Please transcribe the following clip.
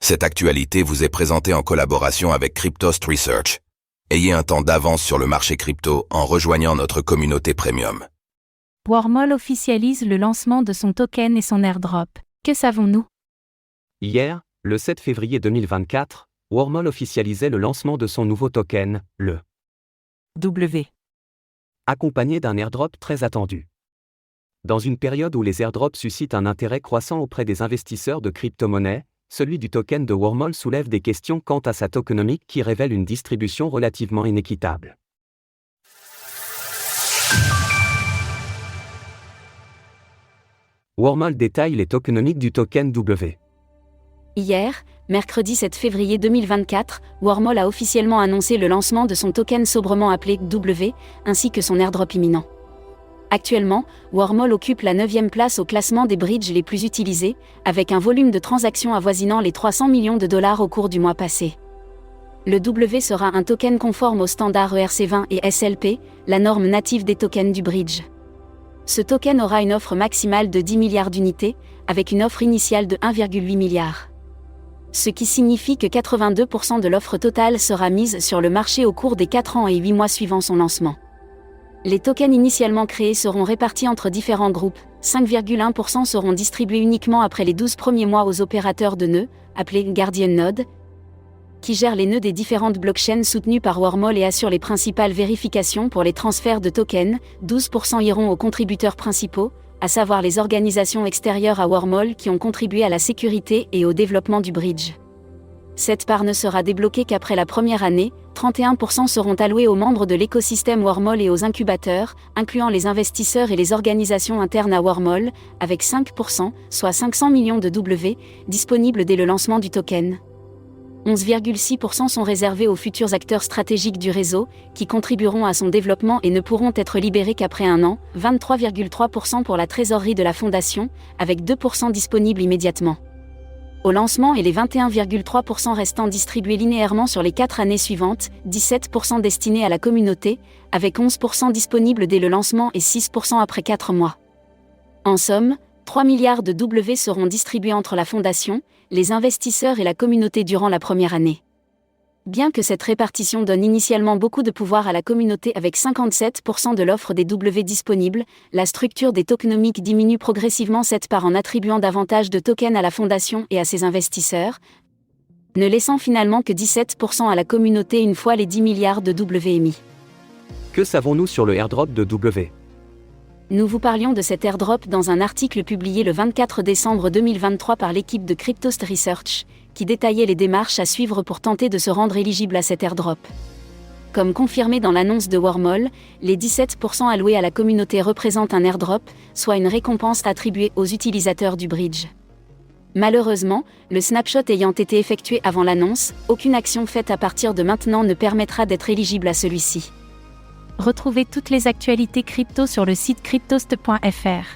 Cette actualité vous est présentée en collaboration avec Cryptost Research. Ayez un temps d'avance sur le marché crypto en rejoignant notre communauté premium. Wormhole officialise le lancement de son token et son airdrop. Que savons-nous ? Hier, le 7 février 2024, Wormhole officialisait le lancement de son nouveau token, le W. Accompagné d'un airdrop très attendu. Dans une période où les airdrops suscitent un intérêt croissant auprès des investisseurs de crypto-monnaies, celui du token de Wormhole soulève des questions quant à sa tokenomique qui révèle une distribution relativement inéquitable. Wormhole détaille les tokenomiques du token W. Hier, mercredi 7 février 2024, Wormhole a officiellement annoncé le lancement de son token sobrement appelé W, ainsi que son airdrop imminent. Actuellement, Wormhole occupe la 9e place au classement des bridges les plus utilisés, avec un volume de transactions avoisinant les 300 millions de dollars au cours du mois passé. Le W sera un token conforme aux standards ERC20 et SLP, la norme native des tokens du bridge. Ce token aura une offre maximale de 10 milliards d'unités, avec une offre initiale de 1,8 milliard. Ce qui signifie que 82% de l'offre totale sera mise sur le marché au cours des 4 ans et 8 mois suivant son lancement. Les tokens initialement créés seront répartis entre différents groupes, 5,1% seront distribués uniquement après les 12 premiers mois aux opérateurs de nœuds, appelés Guardian Node, qui gèrent les nœuds des différentes blockchains soutenues par Wormhole et assurent les principales vérifications pour les transferts de tokens, 12% iront aux contributeurs principaux, à savoir les organisations extérieures à Wormhole qui ont contribué à la sécurité et au développement du bridge. Cette part ne sera débloquée qu'après la première année, 31% seront alloués aux membres de l'écosystème Wormhole et aux incubateurs, incluant les investisseurs et les organisations internes à Wormhole, avec 5%, soit 500 millions de W, disponibles dès le lancement du token. 11,6% sont réservés aux futurs acteurs stratégiques du réseau, qui contribueront à son développement et ne pourront être libérés qu'après un an, 23,3% pour la trésorerie de la fondation, avec 2% disponibles immédiatement. Au lancement et les 21,3% restants distribués linéairement sur les 4 années suivantes, 17% destinés à la communauté, avec 11% disponibles dès le lancement et 6% après 4 mois. En somme, 3 milliards de W seront distribués entre la fondation, les investisseurs et la communauté durant la première année. Bien que cette répartition donne initialement beaucoup de pouvoir à la communauté avec 57% de l'offre des W disponibles, la structure des tokenomiques diminue progressivement cette part en attribuant davantage de tokens à la fondation et à ses investisseurs, ne laissant finalement que 17% à la communauté une fois les 10 milliards de W émis. Que savons-nous sur le airdrop de W ? Nous vous parlions de cet airdrop dans un article publié le 24 décembre 2023 par l'équipe de Cryptost Research, qui détaillait les démarches à suivre pour tenter de se rendre éligible à cet airdrop. Comme confirmé dans l'annonce de Wormhole, les 17% alloués à la communauté représentent un airdrop, soit une récompense attribuée aux utilisateurs du bridge. Malheureusement, le snapshot ayant été effectué avant l'annonce, aucune action faite à partir de maintenant ne permettra d'être éligible à celui-ci. Retrouvez toutes les actualités crypto sur le site cryptost.fr.